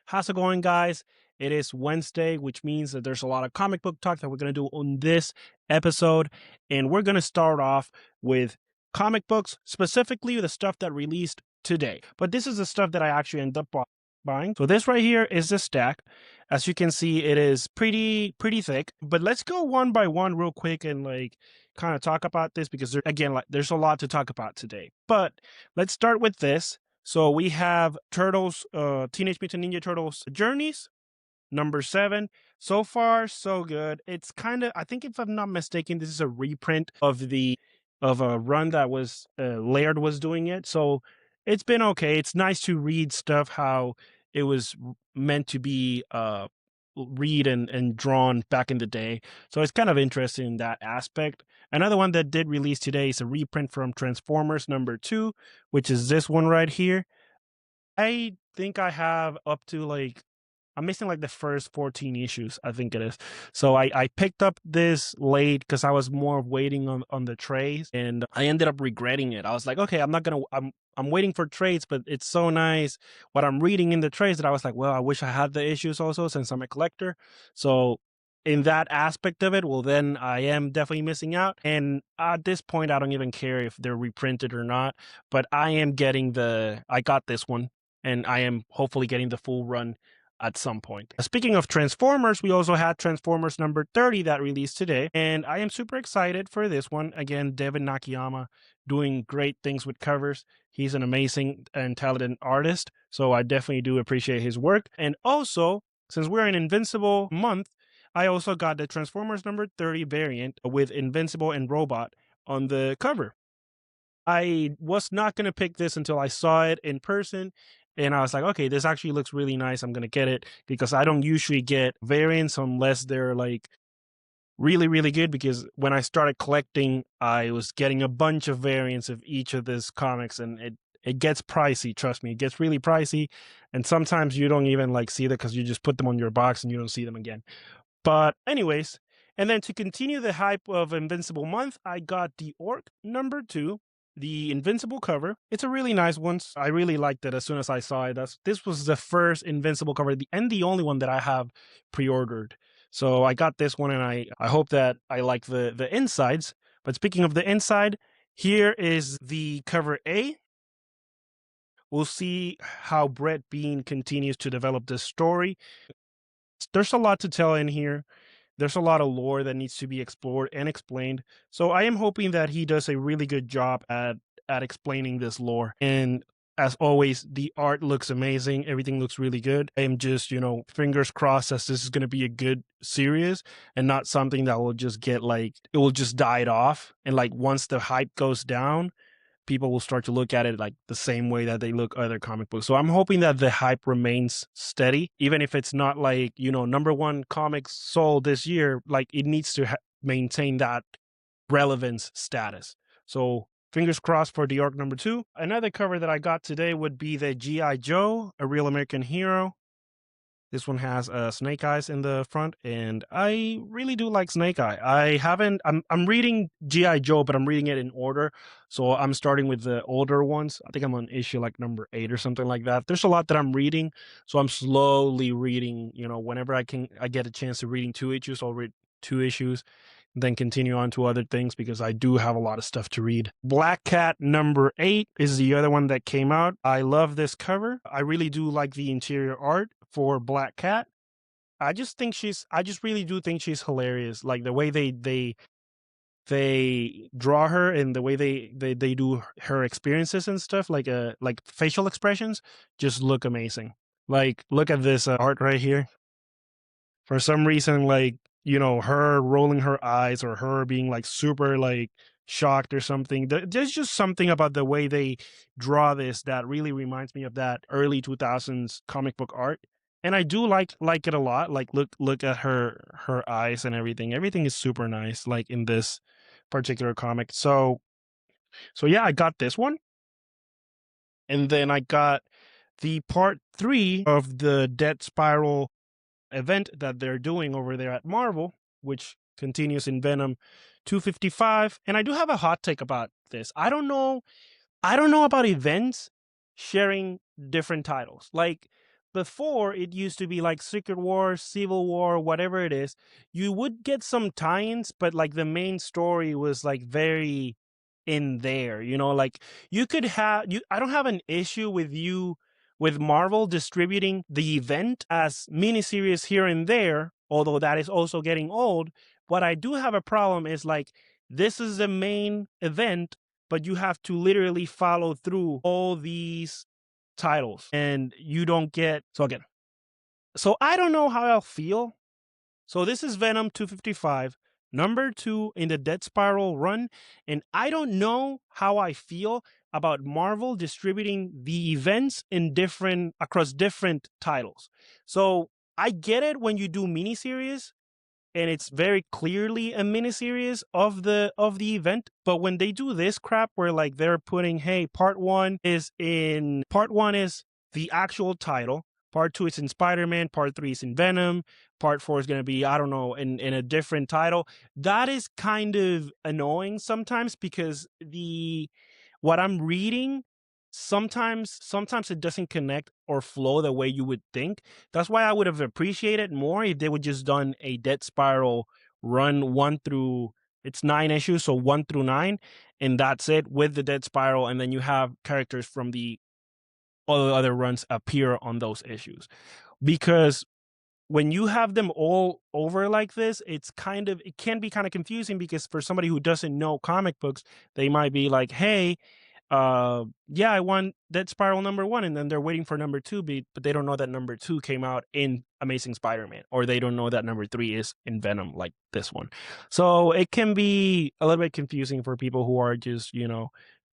How's it going, guys? It is Wednesday, which means that there's a lot of comic book talk that we're going to do on this episode. And we're going to start off with comic books, specifically the stuff that released today. But this is the stuff that I actually end up buying. So this right here is the stack. As you can see, it is pretty thick. But let's go one by one real quick and kind of talk about this because there's a lot to talk about today. But let's start with this. So we have Turtles, Teenage Mutant Ninja Turtles Journeys, number 7. So far, so good. It's kind of, I think if I'm not mistaken, this is a reprint of a run that was Laird was doing it. So it's been okay. It's nice to read stuff how it was meant to be read and drawn back in the day. So it's kind of interesting in that aspect. Another one that did release today is a reprint from Transformers number 2, which is this one right here. I think I have up to I'm missing the first 14 issues, I think it is. So I picked up this late because I was more waiting on the trades, and I ended up regretting it. I was like, okay, I'm waiting for trades, but it's so nice what I'm reading in the trades that I was like, well, I wish I had the issues also since I'm a collector. So in that aspect of it, well, then I am definitely missing out. And at this point, I don't even care if they're reprinted or not, but I got this one, and I am hopefully getting the full run at some point. Speaking of Transformers, we also had Transformers number 30 that released today, and I am super excited for this one. Again, Devin Nakayama doing great things with covers. He's an amazing and talented artist, so I definitely do appreciate his work. And also, since we're in Invincible month, I also got the Transformers number 30 variant with Invincible and Robot on the cover. I was not going to pick this until I saw it in person. And I was like, okay, this actually looks really nice. I'm going to get it because I don't usually get variants unless they're really, really good. Because when I started collecting, I was getting a bunch of variants of each of these comics, and it gets pricey. Trust me, it gets really pricey. And sometimes you don't even see them because you just put them on your box and you don't see them again. But anyways, and then to continue the hype of Invincible month, I got the Orc number 2, the Invincible cover. It's a really nice one. I really liked it as soon as I saw it. This was the first Invincible cover and the only one that I have pre-ordered. So I got this one, and I hope that I like the insides. But speaking of the inside, here is the cover A. We'll see how Brett Bean continues to develop this story. There's a lot to tell in here. There's a lot of lore that needs to be explored and explained. So I am hoping that he does a really good job at explaining this lore. And as always, the art looks amazing. Everything looks really good. I am just, fingers crossed that this is going to be a good series and not something that will just get it will just die off. And once the hype goes down, people will start to look at it the same way that they look other comic books. So I'm hoping that the hype remains steady, even if it's not number 1 comics sold this year. It needs to maintain that relevance status. So fingers crossed for the Orc number 2. Another cover that I got today would be the G.I. Joe, A Real American Hero. This one has Snake Eyes in the front, and I really do like Snake Eye. I'm reading G.I. Joe, but I'm reading it in order. So I'm starting with the older ones. I think I'm on issue number 8 or something like that. There's a lot that I'm reading, so I'm slowly reading, whenever I get a chance to reading 2 issues, I'll read 2 issues, then continue on to other things because I do have a lot of stuff to read. Black Cat number 8 is the other one that came out. I love this cover. I really do like the interior art for Black Cat. I just really do think she's hilarious. The way they draw her and the way they do her experiences and stuff, like facial expressions, just look amazing. Look at this art right here. For some reason, her rolling her eyes or her being super shocked or something. There's just something about the way they draw this that really reminds me of that early 2000s comic book art. And I do like it a lot. Look at her eyes and everything. Everything is super nice in this particular comic. So yeah, I got this one. And then I got the part 3 of the Dead Spiral event that they're doing over there at Marvel, which continues in Venom 255. And I do have a hot take about this. I don't know about events sharing different titles. before it used to be like Secret War, Civil War, whatever it is, you would get some tie-ins, but like the main story was like very in there, like you could have you I don't have an issue with Marvel distributing the event as miniseries here and there, although that is also getting old. What I do have a problem is like this is the main event, but you have to literally follow through all these titles and you don't get so again. So I don't know how I'll feel. So this is Venom 255, number 2 in the Dead Spiral run, and I don't know how I feel about Marvel distributing the events in different across different titles. So I get it when you do miniseries and it's very clearly a miniseries of the event. But when they do this crap where like they're putting, hey, part one is the actual title, part two is in Spider-Man, part three is in Venom, part four is gonna be, I don't know, in a different title. That is kind of annoying sometimes because the what I'm reading sometimes it doesn't connect or flow the way you would think. That's why I would have appreciated more if they would just done a Dead Spiral run one through it's 9 issues, so 1 through 9, and that's it with the Dead Spiral, and then you have characters from the all the other runs appear on those issues. Because when you have them all over like this, it can be kind of confusing because for somebody who doesn't know comic books, they might be like, hey, yeah, I want Dead Spiral number 1, and then they're waiting for number 2, but they don't know that number 2 came out in Amazing Spider-Man, or they don't know that number 3 is in Venom, like this one. So it can be a little bit confusing for people who are just,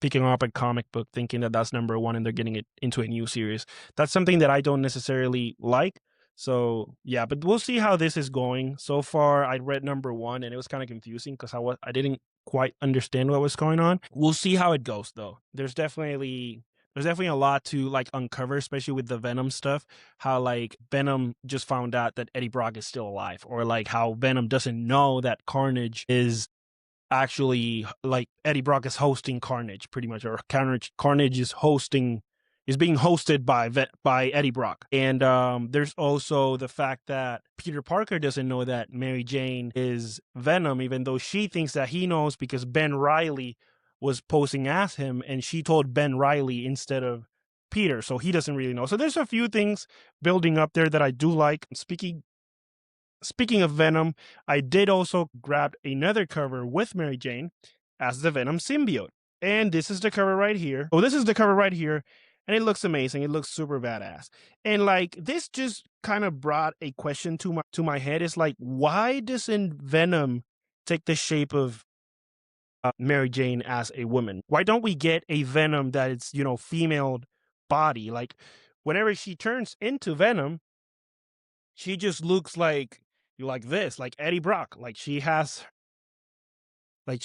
picking up a comic book thinking that that's number 1 and they're getting it into a new series. That's something that I don't necessarily like. So yeah, but we'll see how this is going. So far, I read number 1 and it was kind of confusing because I didn't quite understand what was going on. We'll see how it goes though. There's definitely a lot to like uncover, especially with the Venom stuff. How like Venom just found out that Eddie Brock is still alive, or like how Venom doesn't know that Carnage is actually like Eddie Brock is hosting Carnage pretty much, or Carnage is being hosted by Eddie Brock. And there's also the fact that Peter Parker doesn't know that Mary Jane is Venom, even though she thinks that he knows because Ben Reilly was posing as him, and she told Ben Reilly instead of Peter, so he doesn't really know. So there's a few things building up there that I do like. Speaking of Venom, I did also grab another cover with Mary Jane as the Venom symbiote. And this is the cover right here. Oh, this is the cover right here. And it looks amazing. It looks super badass. And like this just kind of brought a question to my head. It's like, why doesn't Venom take the shape of Mary Jane as a woman? Why don't we get a Venom that is, female body? Like whenever she turns into Venom, she just looks like this, like Eddie Brock. She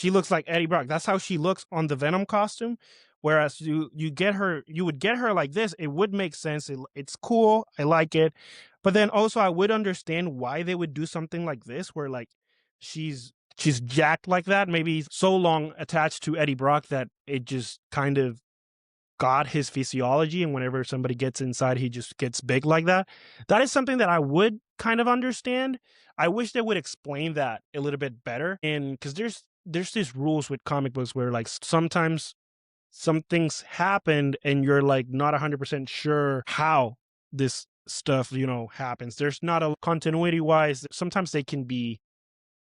looks like Eddie Brock. That's how she looks on the Venom costume. Whereas you would get her like this, it would make sense. It's cool. I like it. But then also I would understand why they would do something like this, where like she's jacked like that, maybe so long attached to Eddie Brock that it just kind of got his physiology, and whenever somebody gets inside he just gets big like that. That is something that I would kind of understand. I wish they would explain that a little bit better, and because there's these rules with comic books where like sometimes some things happened and you're like not 100% sure how this stuff happens. There's not a continuity wise, sometimes they can be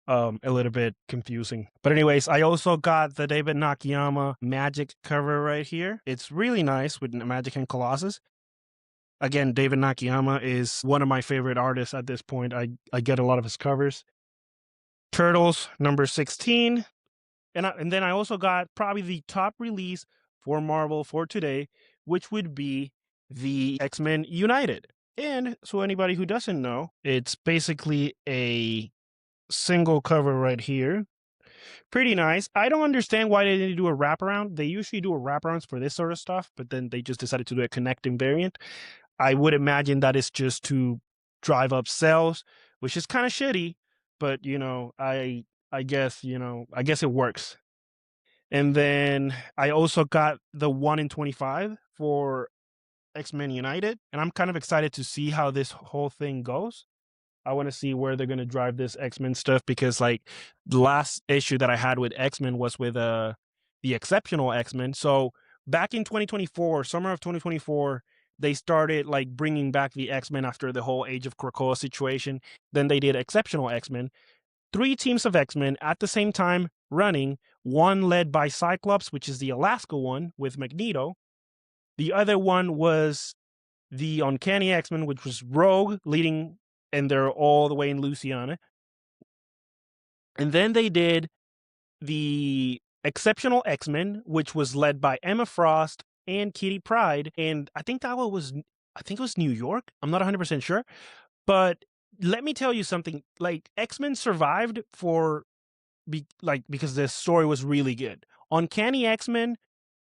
a little bit confusing. But anyways, I also got the David Nakayama Magic cover right here. It's really nice with Magic and Colossus. Again, David Nakayama is one of my favorite artists at this point. I get a lot of his covers. Turtles number 16. And then I also got probably the top release for Marvel for today, which would be the X-Men United. And so anybody who doesn't know, it's basically a single cover right here. Pretty nice. I don't understand why they didn't do a wraparound. They usually do a wraparounds for this sort of stuff, but then they just decided to do a connecting variant. I would imagine that is just to drive up sales, which is kind of shitty, but I guess it works. And then I also got the 1 in 25 for X-Men United, and I'm kind of excited to see how this whole thing goes. I want to see where they're going to drive this X-Men stuff because like the last issue that I had with X-Men was with the Exceptional X-Men. So back in 2024, summer of 2024, they started like bringing back the X-Men after the whole Age of Krakoa situation. Then they did Exceptional X-Men. Three teams of X-Men at the same time running, one led by Cyclops, which is the Alaska one with Magneto. The other one was the Uncanny X-Men, which was Rogue leading, and they're all the way in Louisiana. And then they did the Exceptional X-Men, which was led by Emma Frost and Kitty Pryde. And I think it was New York. I'm not 100% sure. But let me tell you something. Like, X-Men survived because the story was really good. Uncanny X-Men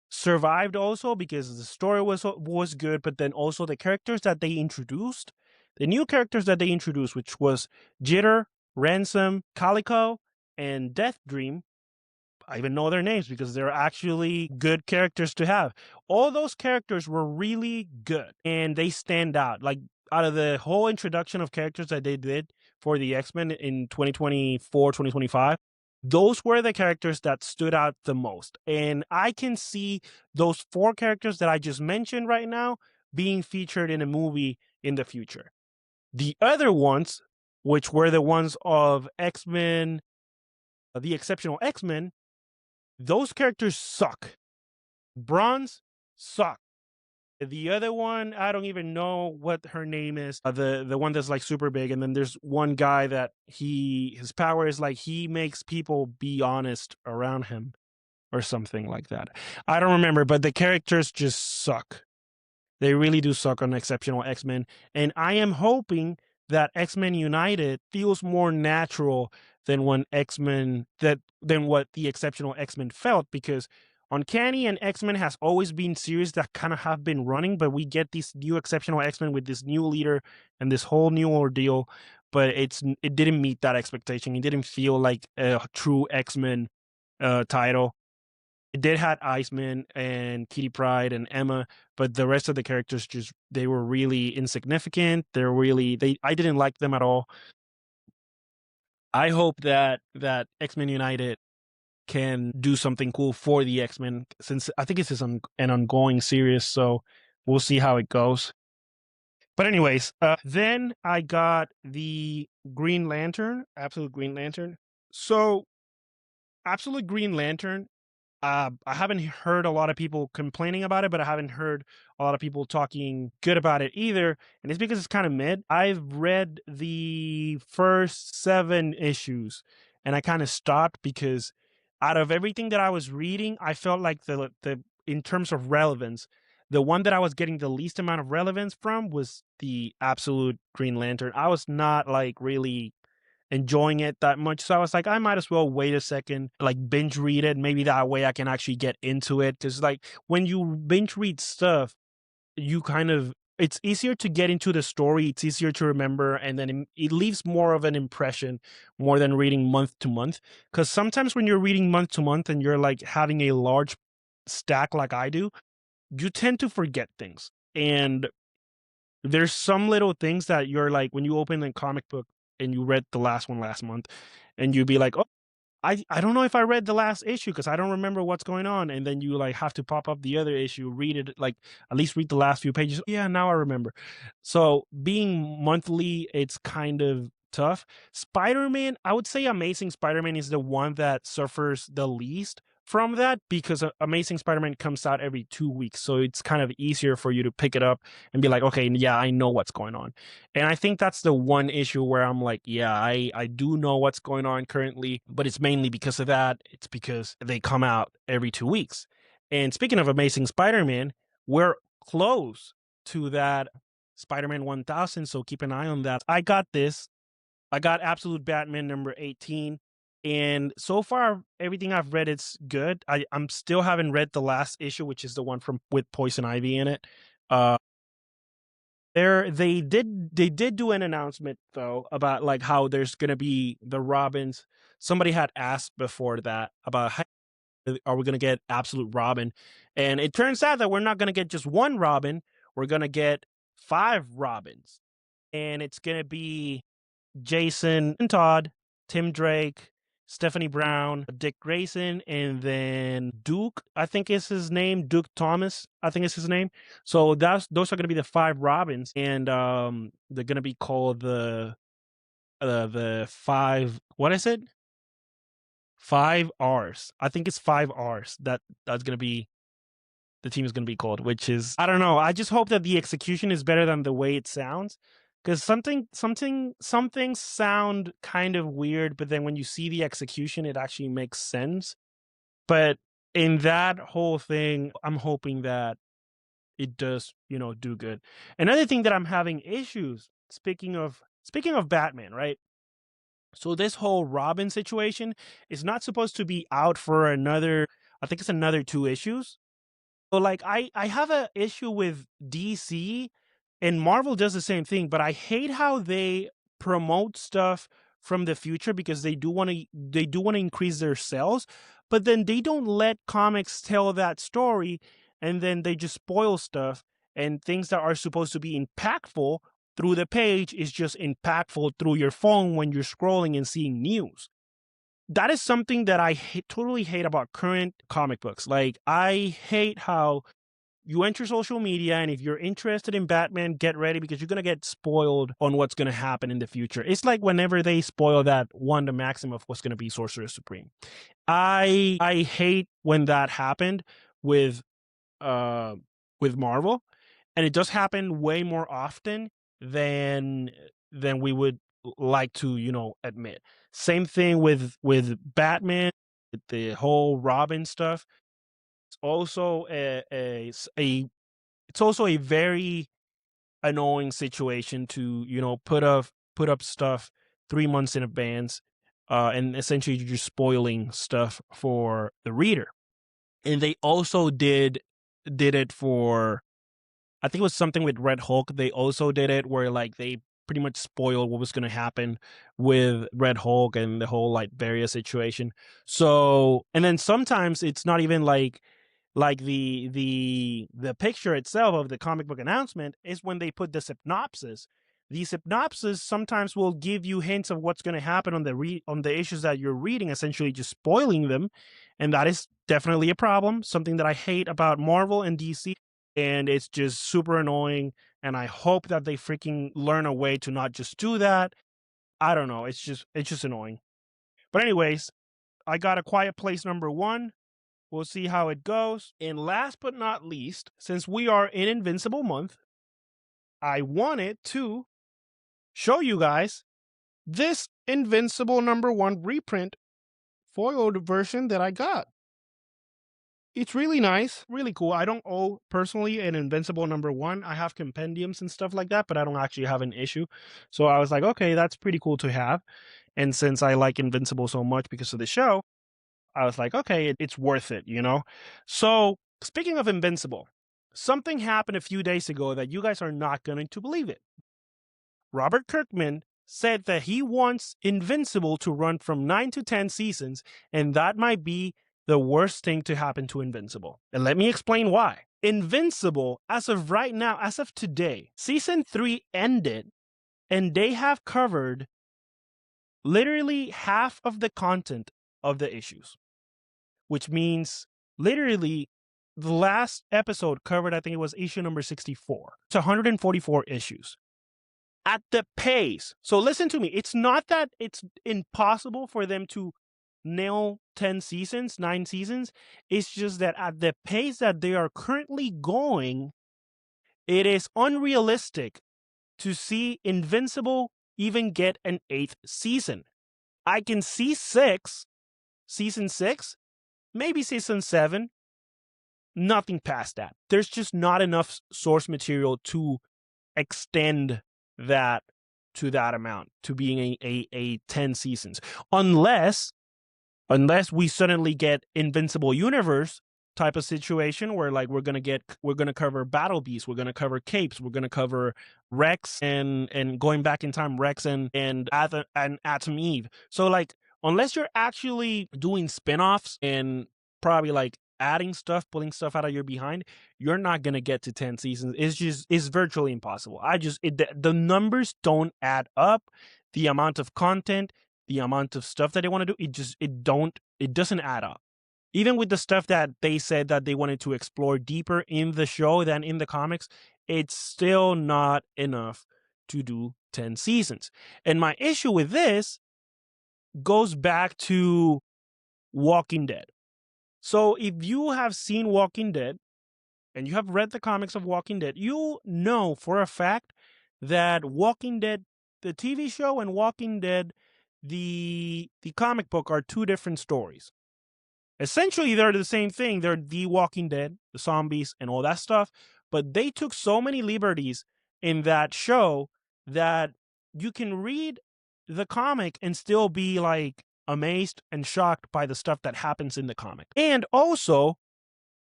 survived also because the story was good, but then also the characters that they introduced, the new characters that they introduced, which was Jitter, Ransom, Calico, and Death Dream. I even know their names because they're actually good characters to have. All those characters were really good and they stand out. Like, out of the whole introduction of characters that they did for the X-Men in 2024, 2025, those were the characters that stood out the most. And I can see those four characters that I just mentioned right now being featured in a movie in the future. The other ones, which were the ones of X-Men, the Exceptional X-Men, those characters suck. Bronze suck. The other one, I don't even know what her name is. The one that's like super big, and then there's one guy that his power is like he makes people be honest around him or something like that. I don't remember, but the characters just suck. They really do suck on Exceptional X-Men. And I am hoping that X-Men United feels more natural than what the Exceptional X-Men felt, because Uncanny and X-Men has always been series that kind of have been running, but we get this new Exceptional X-Men with this new leader and this whole new ordeal, but it didn't meet that expectation. It didn't feel like a true X-Men title. It did have Iceman and Kitty Pryde and Emma, but the rest of the characters they were really insignificant. I didn't like them at all. I hope that X-Men United can do something cool for the X-Men, since I think this is an ongoing series, so we'll see how it goes. But anyways, then I got the Green Lantern, Absolute Green Lantern. So Absolute Green Lantern, I haven't heard a lot of people complaining about it, but I haven't heard a lot of people talking good about it either. And it's because it's kind of mid. I've read the first 7 issues and I kind of stopped because out of everything that I was reading, I felt like the in terms of relevance, the one that I was getting the least amount of relevance from was the Absolute Green Lantern. I was not like really enjoying it that much. So I was like, I might as well wait a second, like binge read it. Maybe that way I can actually get into it. Cause like when you binge read stuff, it's easier to get into the story. It's easier to remember. And then it leaves more of an impression more than reading month to month. Cause sometimes when you're reading month to month and you're like having a large stack like I do, you tend to forget things. And there's some little things that you're like, when you open a comic book and you read the last one last month and you'd be like, oh, I don't know if I read the last issue because I don't remember what's going on. And then you like have to pop up the other issue, read it, like at least read the last few pages. Yeah, now I remember. So being monthly, it's kind of tough. Spider-Man, I would say Amazing Spider-Man is the one that suffers the least from that, because Amazing Spider-Man comes out every 2 weeks. So it's kind of easier for you to pick it up and be like, okay, yeah, I know what's going on. And I think that's the one issue where I'm like, yeah, I do know what's going on currently, but it's mainly because of that. It's because they come out every 2 weeks. And speaking of Amazing Spider-Man, we're close to that Spider-Man 1000, so keep an eye on that. I got Absolute Batman number 18. And so far, everything I've read, it's good. I'm still haven't read the last issue, which is the one with Poison Ivy in it. They did do an announcement though about like how there's gonna be the Robins. Somebody had asked before that about how are we gonna get Absolute Robin, and it turns out that we're not gonna get just one Robin. we're gonna get 5 Robins, and it's gonna be Jason and Todd, Tim Drake, Stephanie Brown, Dick Grayson, and then Duke, I think is his name. Duke Thomas, I think is his name. So those are gonna be the 5 Robins, and they're gonna be called the 5, what is it? 5 R's. I think it's 5 R's that's gonna be the team is gonna be called, which is, I don't know. I just hope that the execution is better than the way it sounds. Because some things sound kind of weird, but then when you see the execution, it actually makes sense. But in that whole thing, I'm hoping that it does, do good. Another thing that I'm having issues, speaking of Batman, right? So this whole Robin situation is not supposed to be out for another, I think it's another 2 issues. So like I have a issue with DC, and Marvel does the same thing, but I hate how they promote stuff from the future because they do want to increase their sales, but then they don't let comics tell that story, and then they just spoil stuff, and things that are supposed to be impactful through the page is just impactful through your phone when you're scrolling and seeing news. That is something that I totally hate about current comic books. Like, I hate how you enter social media, and if you're interested in Batman, get ready because you're going to get spoiled on what's going to happen in the future. It's like whenever they spoil that Wanda Maximoff was going to be Sorcerer Supreme. I hate when that happened with uh with Marvel, and it does happen way more often than we would like to, admit. Same thing with Batman, the whole Robin stuff. It's also it's also a very annoying situation to, put up stuff 3 months in advance, and essentially you're just spoiling stuff for the reader. And they also did it for, I think it was something with Red Hulk. They also did it where like they pretty much spoiled what was going to happen with Red Hulk and the whole like Varia situation. So, and then sometimes it's not even like the picture itself of the comic book announcement is when they put the synopsis. The synopsis sometimes will give you hints of what's going to happen on the issues that you're reading, essentially just spoiling them, and that is definitely a problem. Something that I hate about Marvel and DC, and it's just super annoying. And I hope that they freaking learn a way to not just do that. I don't know. It's just annoying. But anyways, I got A Quiet Place #1. We'll see how it goes. And last but not least, since we are in Invincible month, I wanted to show you guys this Invincible #1 reprint foiled version that I got. It's really nice, really cool. I don't own personally an Invincible #1. I have compendiums and stuff like that, but I don't actually have an issue. So I was like, okay, that's pretty cool to have. And since I like Invincible so much because of the show, I was like, okay, it's worth it, So, speaking of Invincible, something happened a few days ago that you guys are not going to believe it. Robert Kirkman said that he wants Invincible to run from 9 to 10 seasons, and that might be the worst thing to happen to Invincible. And let me explain why. Invincible, as of right now, as of today, season 3 ended, and they have covered literally half of the content of the issues, which means literally the last episode covered, I think it was issue number 64. It's 144 issues. At the pace, so listen to me, it's not that it's impossible for them to nail 10 seasons, 9 seasons. It's just that at the pace that they are currently going, it is unrealistic to see Invincible even get an 8th season. I can see season 6, maybe season 7, nothing past that. There's just not enough source material to extend that to that amount, to being a 10 seasons, unless we suddenly get Invincible Universe type of situation where like we're gonna cover Battle Beast, we're gonna cover Capes, we're gonna cover Rex and going back in time, Rex and Atom Eve. So like, unless you're actually doing spin-offs and probably like adding stuff, pulling stuff out of your behind, you're not gonna get to 10 seasons. It's virtually impossible. The numbers don't add up. The amount of content, the amount of stuff that they want to do, it doesn't add up. Even with the stuff that they said that they wanted to explore deeper in the show than in the comics, it's still not enough to do 10 seasons. And my issue with this goes back to Walking Dead. So if you have seen Walking Dead and you have read the comics of Walking Dead, you know for a fact that Walking Dead, the TV show, and Walking Dead, the comic book, are two different stories. Essentially, they're the same thing. They're The Walking Dead, the zombies, and all that stuff. But they took so many liberties in that show that you can read the comic and still be like amazed and shocked by the stuff that happens in the comic. And also,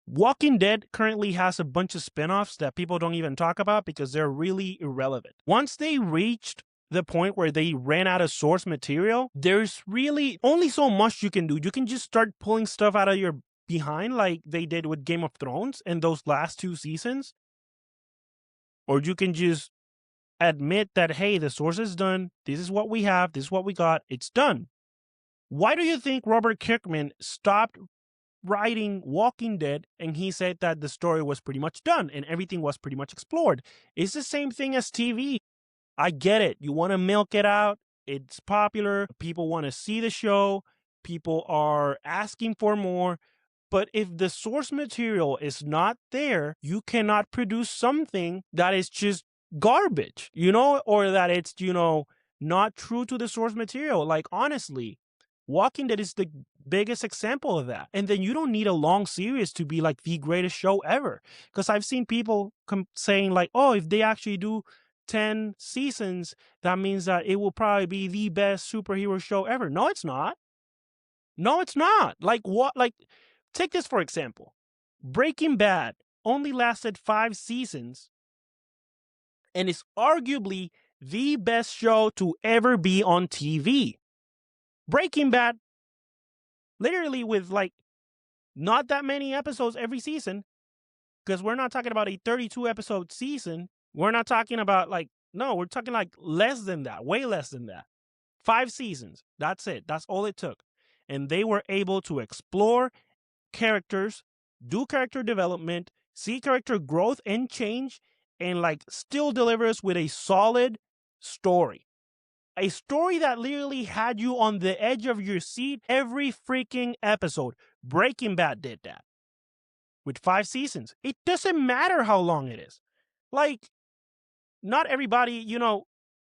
Walking Dead currently has a bunch of spin-offs that people don't even talk about because they're really irrelevant. Once they reached the point where they ran out of source material, there's really only so much you can do. You can just start pulling stuff out of your behind like they did with Game of Thrones in those last 2 seasons. Or you can just admit that, hey, the source is done. This is what we have. This is what we got. It's done. Why do you think Robert Kirkman stopped writing Walking Dead and he said that the story was pretty much done and everything was pretty much explored? It's the same thing as TV. I get it. You want to milk it out. It's popular. People want to see the show. People are asking for more. But if the source material is not there, you cannot produce something that is just garbage, or that it's, not true to the source material. Like, honestly, Walking Dead is the biggest example of that. And then you don't need a long series to be like the greatest show ever. Because I've seen people saying like, oh, if they actually do 10 seasons, that means that it will probably be the best superhero show ever. No, it's not. No, it's not. Like, what? Like, take this for example. Breaking Bad only lasted 5 seasons and is arguably the best show to ever be on TV. Breaking Bad, literally with like not that many episodes every season, because we're not talking about a 32 episode season. We're not talking about we're talking like less than that, way less than that. 5 seasons. That's it. That's all it took. And they were able to explore characters, do character development, see character growth and change, and still deliver us with a solid story. A story that literally had you on the edge of your seat every freaking episode. Breaking Bad did that with 5 seasons. It doesn't matter how long it is. Not everybody,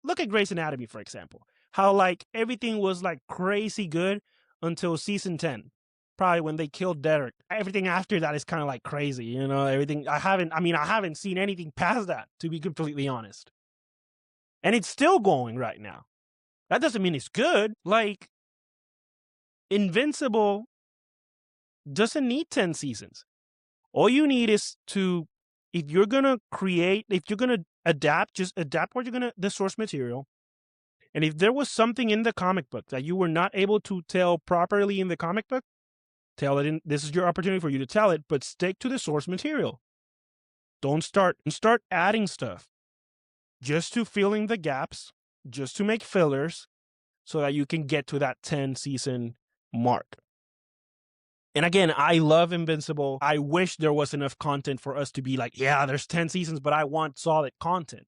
look at Grey's Anatomy, for example. How everything was crazy good until season 10. Probably when they killed Derek. Everything after that is kind of crazy, everything. I haven't seen anything past that, to be completely honest. And it's still going right now. That doesn't mean it's good. Invincible doesn't need 10 seasons. All you need is if you're going to adapt, just adapt the source material. And if there was something in the comic book that you were not able to tell properly in the comic book, tell it this is your opportunity for you to tell it, but stick to the source material. Don't start adding stuff just to fill in the gaps, just to make fillers so that you can get to that 10 season mark. And again, I love Invincible. I wish there was enough content for us to be like, yeah, there's 10 seasons, but I want solid content.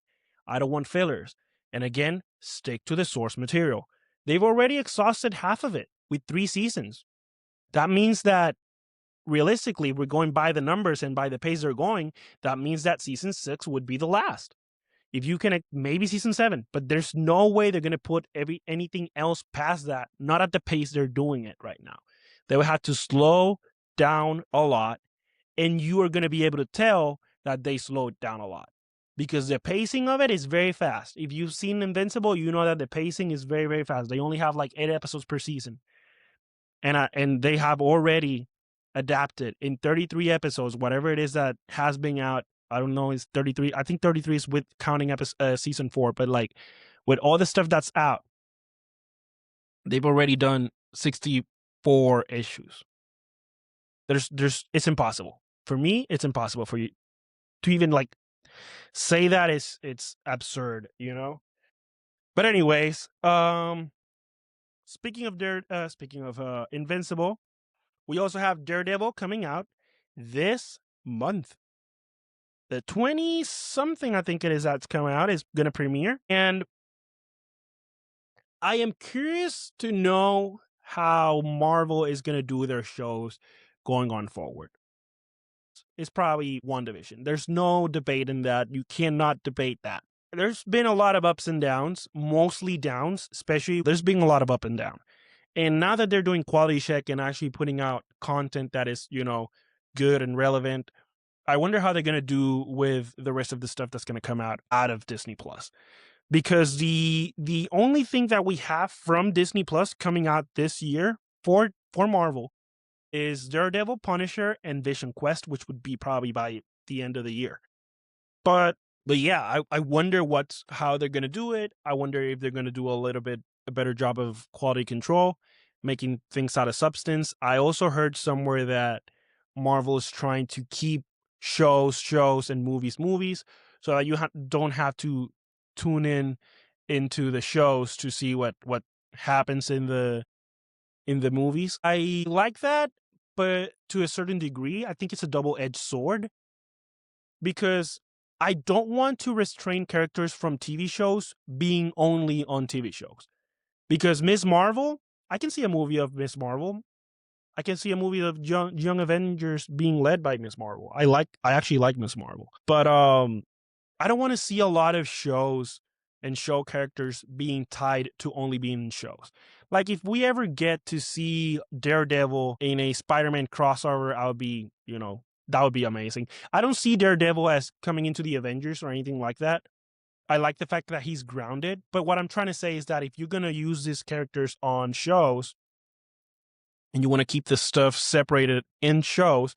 I don't want fillers. And again, stick to the source material. They've already exhausted half of it with 3 seasons. That means that realistically, we're going by the numbers and by the pace they're going. That means that season 6 would be the last. If you can, maybe season 7, but there's no way they're going to put anything else past that, not at the pace they're doing it right now. They will have to slow down a lot, and you are going to be able to tell that they slowed down a lot because the pacing of it is very fast. If you've seen Invincible, you know that the pacing is very, very fast. They only have 8 episodes per season, and they have already adapted in 33 episodes, whatever it is that has been out. I don't know, it's 33. I think 33 is with counting season 4, but with all the stuff that's out, they've already done 64 issues. it's impossible. For me, it's impossible for you to even like say that. It's absurd, you know? But anyways, speaking of Invincible, we also have Daredevil coming out this month. The 20 something, I think it is, that's coming out, is going to premiere. And I am curious to know how Marvel is going to do their shows going on forward. It's probably WandaVision. There's no debate in that. You cannot debate that. There's been a lot of ups and downs, mostly downs, especially there's been a lot of up and down. And now that they're doing quality check and actually putting out content that is, good and relevant, I wonder how they're going to do with the rest of the stuff that's going to come out of Disney Plus. Because the only thing that we have from Disney Plus coming out this year for Marvel is Daredevil, Punisher, and Vision Quest, which would be probably by the end of the year. But yeah, I wonder how they're going to do it. I wonder if they're going to do a better job of quality control, making things out of substance. I also heard somewhere that Marvel is trying to keep shows and movies, so that you don't have to tune into the shows to see what happens in the movies. I like that, but to a certain degree, I think it's a double-edged sword, because I don't want to restrain characters from TV shows being only on TV shows. Because Ms. Marvel, I can see a movie of Ms. Marvel. I can see a movie of Young Avengers being led by Ms. Marvel. I actually like Ms. Marvel. But I don't want to see a lot of shows and show characters being tied to only being in shows. Like, if we ever get to see Daredevil in a Spider-Man crossover, that would be amazing. I don't see Daredevil as coming into the Avengers or anything like that. I like the fact that he's grounded. But what I'm trying to say is that if you're going to use these characters on shows and you want to keep the stuff separated in shows,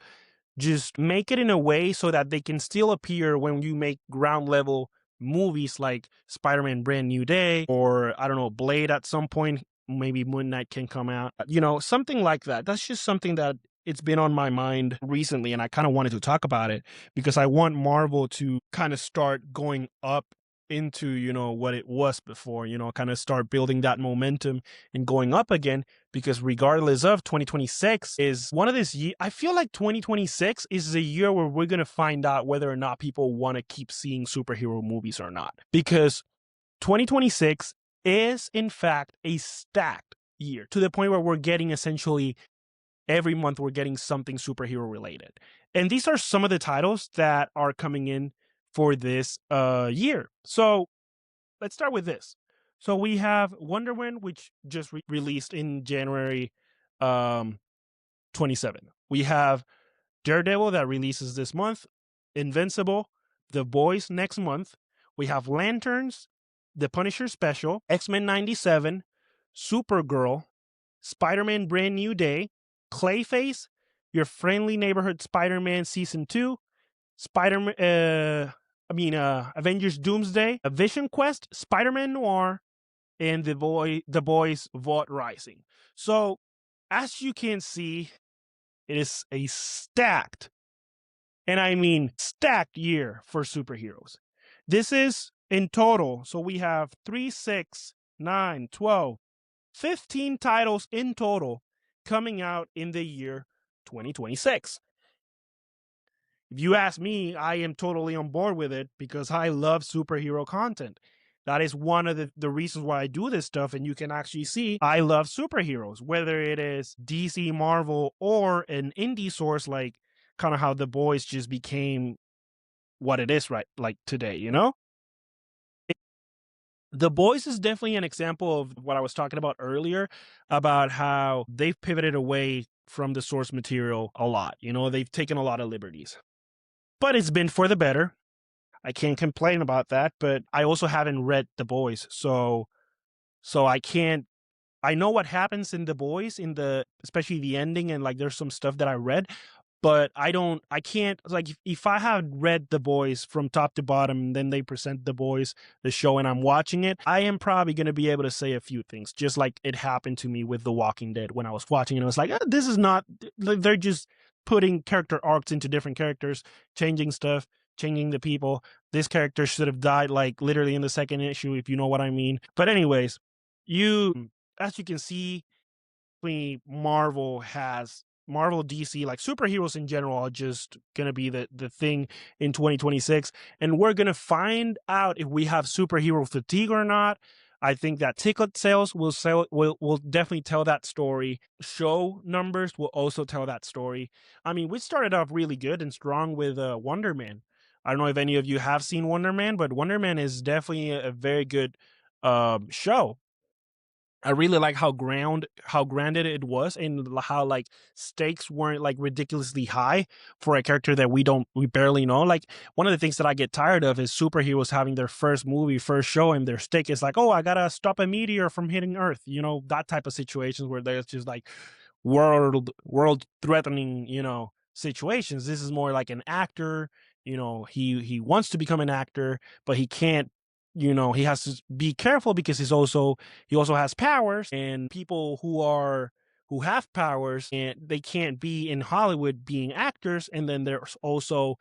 just make it in a way so that they can still appear when you make ground level movies like Spider-Man Brand New Day, or I don't know, Blade at some point. Maybe Moon Knight can come out, something like that. That's just something that it's been on my mind recently, and I kind of wanted to talk about it because I want Marvel to kind of start going up into, what it was before, kind of start building that momentum and going up again. Because regardless of 2026 is one of this year, I feel like 2026 is the year where we're going to find out whether or not people want to keep seeing superhero movies or not. Because 2026 is in fact a stacked year, to the point where we're getting essentially every month we're getting something superhero related. And these are some of the titles that are coming in for this year. So let's start with this. So we have Wonder Woman, which just released in January 27. We have Daredevil that releases this month, Invincible, The Boys next month. We have Lanterns, The Punisher Special, X-Men 97, Supergirl, Spider-Man Brand New Day, Clayface, Your Friendly Neighborhood Spider-Man Season 2, Avengers Doomsday, A Vision Quest, Spider-Man Noir, and The Boys Vault Rising. So, as you can see, it is a stacked, and I mean stacked, year for superheroes. This is in total, so we have 3, 6, 9, 12, 15 titles in total coming out in the year 2026. If you ask me, I am totally on board with it because I love superhero content. That is one of the reasons why I do this stuff, and you can actually see I love superheroes, whether it is DC, Marvel, or an indie source like kind of how The Boys just became what it is right like today, The Boys is definitely an example of what I was talking about earlier, about how they've pivoted away from the source material a lot. They've taken a lot of liberties. But it's been for the better. I can't complain about that, but I also haven't read The Boys, so I can't. I know what happens in The Boys, especially the ending, and like there's some stuff that I read, but I can't, like, if I had read The Boys from top to bottom, and then they present The Boys, the show, and I'm watching it, I am probably going to be able to say a few things, just like it happened to me with The Walking Dead when I was watching it. I was like, this is not, they're just putting character arcs into different characters, changing stuff, changing the people. This character should have died like literally in the second issue, if you know what I mean. But anyways, as you can see, Marvel, DC, like superheroes in general, are just gonna be the thing in 2026, and we're gonna find out if we have superhero fatigue or not. I think that ticket sales will definitely tell that story. Show numbers will also tell that story. I mean, we started off really good and strong with Wonder Man. I don't know if any of you have seen Wonder Man, but Wonder Man is definitely a very good show. I really like how grounded it was, and how like stakes weren't like ridiculously high for a character that we barely know. Like, one of the things that I get tired of is superheroes having their first movie, first show, and their stake is like, oh, I gotta stop a meteor from hitting Earth. That type of situations where there's just like world threatening, situations. This is more like an actor. He wants to become an actor, but he can't. He has to be careful because he also has powers, and people who have powers, and they can't be in Hollywood being actors. And then there's also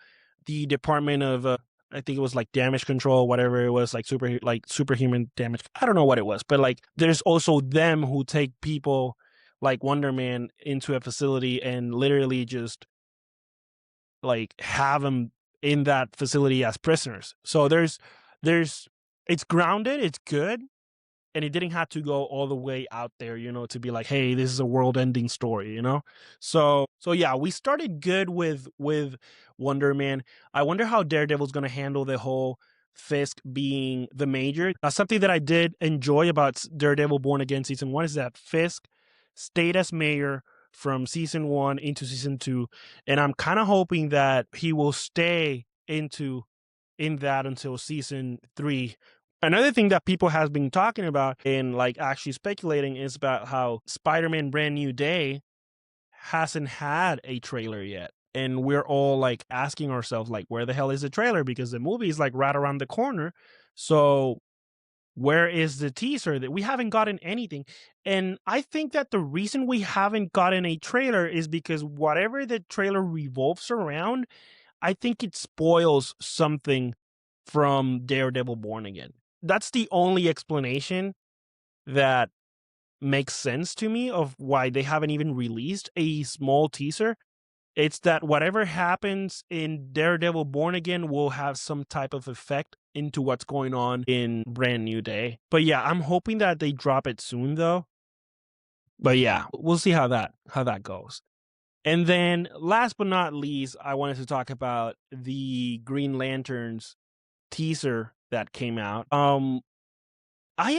the department of I think it was like damage control, whatever it was, like superhuman damage. I don't know what it was, but like there's also them who take people like Wonder Man into a facility and literally just like have them in that facility as prisoners. So there's it's grounded, it's good, and it didn't have to go all the way out there, to be like, hey, this is a world-ending story. So yeah, we started good with Wonder Man. I wonder how Daredevil's going to handle the whole Fisk being the major. Something that I did enjoy about Daredevil Born Again season 1 is that Fisk stayed as mayor from season 1 into season 2, and I'm kind of hoping that he will stay in that until season 3. Another thing that people have been talking about and like actually speculating is about how Spider-Man Brand New Day hasn't had a trailer yet. And we're all like asking ourselves, like, where the hell is the trailer? Because the movie is like right around the corner. So where is the teaser? That we haven't gotten anything. And I think that the reason we haven't gotten a trailer is because whatever the trailer revolves around, I think it spoils something from Daredevil Born Again. That's the only explanation that makes sense to me of why they haven't even released a small teaser. It's that whatever happens in Daredevil Born Again will have some type of effect into what's going on in Brand New Day. But yeah, I'm hoping that they drop it soon though. But yeah, we'll see how that goes. And then last but not least, I wanted to talk about the Green Lanterns teaser that came out. I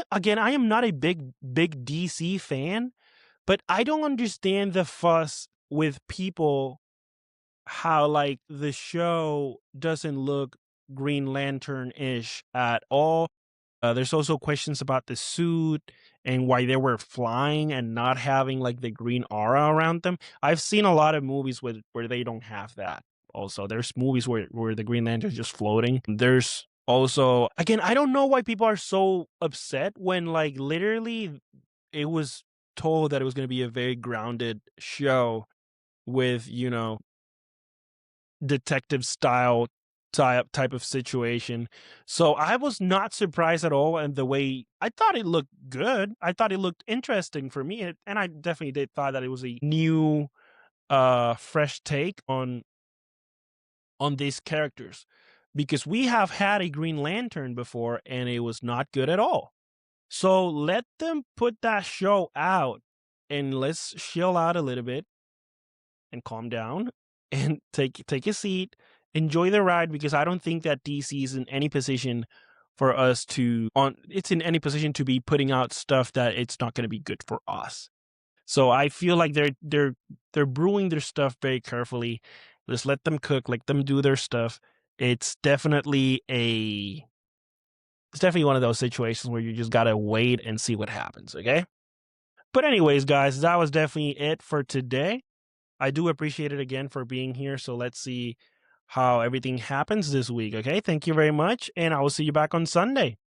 am not a big DC fan, but I don't understand the fuss with people how like the show doesn't look Green Lantern-ish at all. There's also questions about the suit and why they were flying and not having like the green aura around them. I've seen a lot of movies where they don't have that. Also, there's movies where the Green Lantern is just floating. There's also, again, I don't know why people are so upset when like literally it was told that it was going to be a very grounded show with, detective style type of situation. So I was not surprised at all, and the way I thought it looked good. I thought it looked interesting for me, and I definitely did thought that it was a new, fresh take on these characters, because we have had a Green Lantern before, and it was not good at all. So let them put that show out, and let's chill out a little bit and calm down and take a seat, enjoy the ride, because I don't think that DC is in any position for us to on it's in any position to be putting out stuff that it's not going to be good for us. So I feel like they're brewing their stuff very carefully. Just let them cook, let them do their stuff. It's definitely a it's definitely one of those situations where you just got to wait and see what happens, okay? But anyways, guys, that was definitely it for today. I do appreciate it again for being here. So let's see how everything happens this week. Okay. Thank you very much. And I will see you back on Sunday.